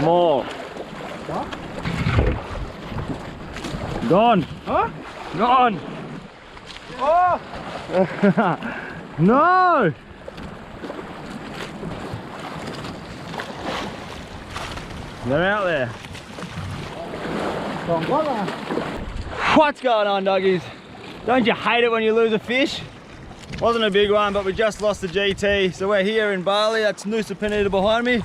Small. Huh? Gone. Huh? Gone. Oh! No! They're out there. What's going on, doggies? Don't you hate it when you lose a fish? Wasn't a big one, but we just lost the GT. So we're here in Bali. That's Nusa Penida behind me.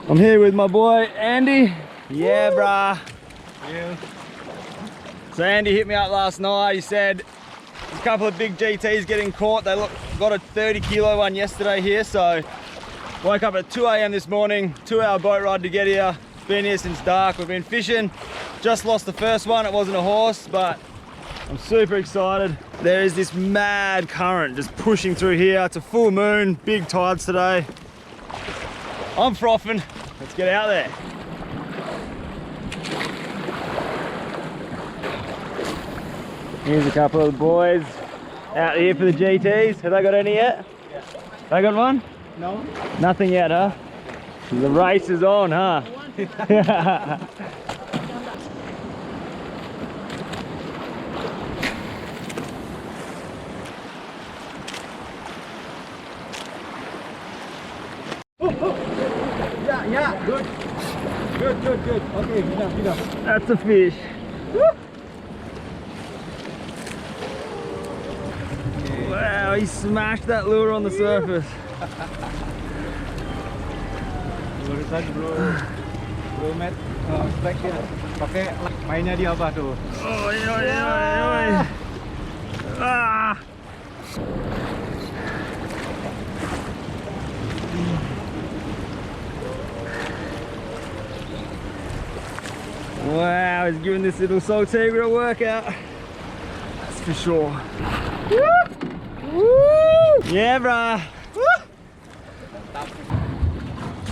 I'm here with my boy Andy. Yeah, brah. Yeah. So Andy hit me up last night. He said a couple of big GTs getting caught. They got a 30 kilo one yesterday here. So woke up at 2 AM this morning, 2-hour boat ride to get here. Been here since dark. We've been fishing. Just lost the first one. It wasn't a horse, but I'm super excited. There is this mad current just pushing through here. It's a full moon, big tides today. I'm frothing. Let's get out there. Here's a couple of the boys out here for the GTs. Have they got any yet? Yeah. They got one? No. Nothing yet, huh? The race is on, huh? Yeah, good. Good. Okay, enough. That's a fish. Woo! Wow, he smashed that lure on the surface. Bro, Matt, pakai mainnya dia apa tuh? Oi. Ah. Wow, he's giving this little saltwater a workout. That's for sure. Woo! Woo! Yeah, bruh. Woo!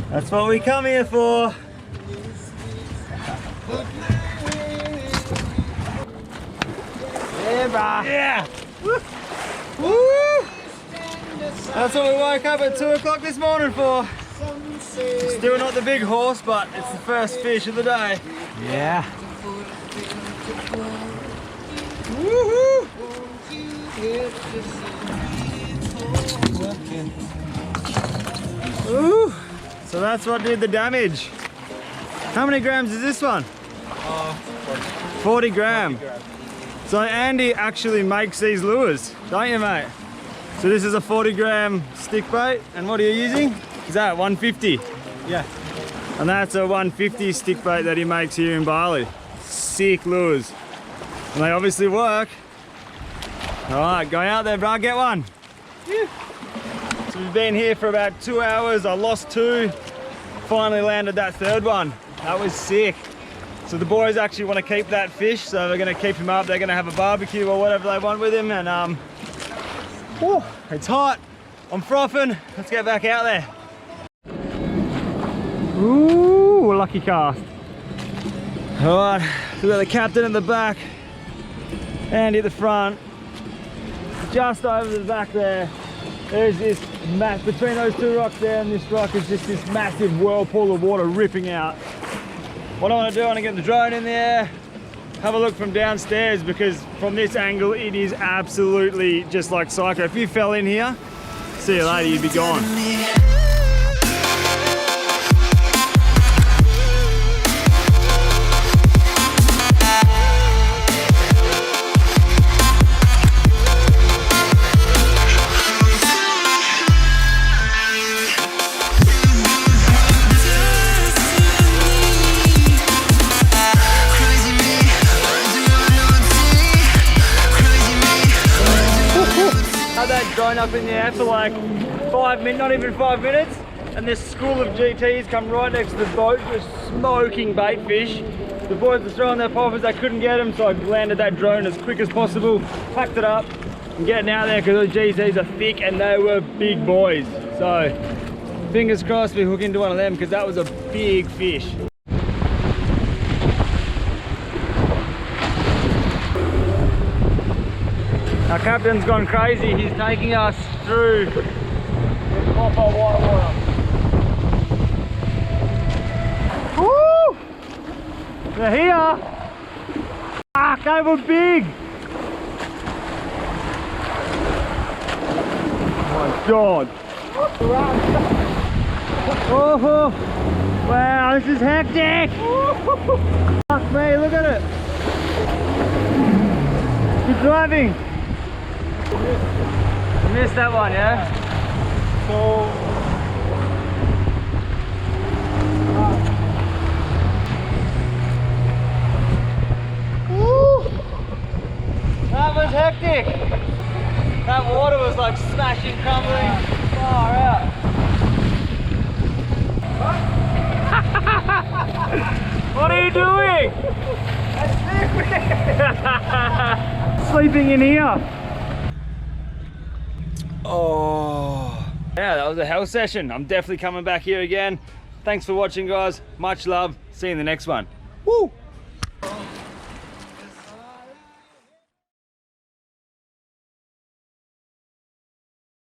That's what we come here for. Yeah, bruh. Yeah. Woo! Woo! That's what we woke up at 2 o'clock this morning for. Still not the big horse, but it's the first fish of the day. Yeah. Woohoo! Ooh. So that's what did the damage. How many grams is this one? 40 gram. So Andy actually makes these lures, don't you, mate? So this is a 40 gram stick bait, and what are you using? Is that 150? Yeah. And that's a 150 stick bait that he makes here in Bali. Sick lures. And they obviously work. All right, go out there, bro, get one. Yeah. So we've been here for about 2 hours. I lost 2, finally landed that third one. That was sick. So the boys actually want to keep that fish, so they're going to keep him up. They're going to have a barbecue or whatever they want with him. And whew, it's hot. I'm frothing. Let's get back out there. Ooh, lucky cast. All right, we've got the captain at the back, Andy at the front. Just over the back there, there's this between those 2 rocks there and this rock is just this massive whirlpool of water ripping out. What I want to do, I want to get the drone in there, have a look from downstairs, because from this angle it is absolutely just like psycho. If you fell in here, see you later, you'd be gone. Drone up in the air for like 5 minutes, not even 5 minutes, and this school of GTs come right next to the boat, just smoking bait fish. The boys are throwing their poppers, they couldn't get them, so I landed that drone as quick as possible, packed it up, and getting out there because those GTs are thick and they were big boys. So fingers crossed we hook into one of them, because that was a big fish. Our captain's gone crazy. He's taking us through the copper water. ya! Fuck, they were big! Oh my god! Oh, wow, this is hectic! Fuck me, look at it! Good driving! You missed that one, yeah? So, That was hectic! That water was like smashing, crumbling, far out. What are you doing? Sleeping in here. Oh. Yeah, that was a hell session. I'm definitely coming back here again. Thanks for watching, guys. Much love. See you in the next one. Woo!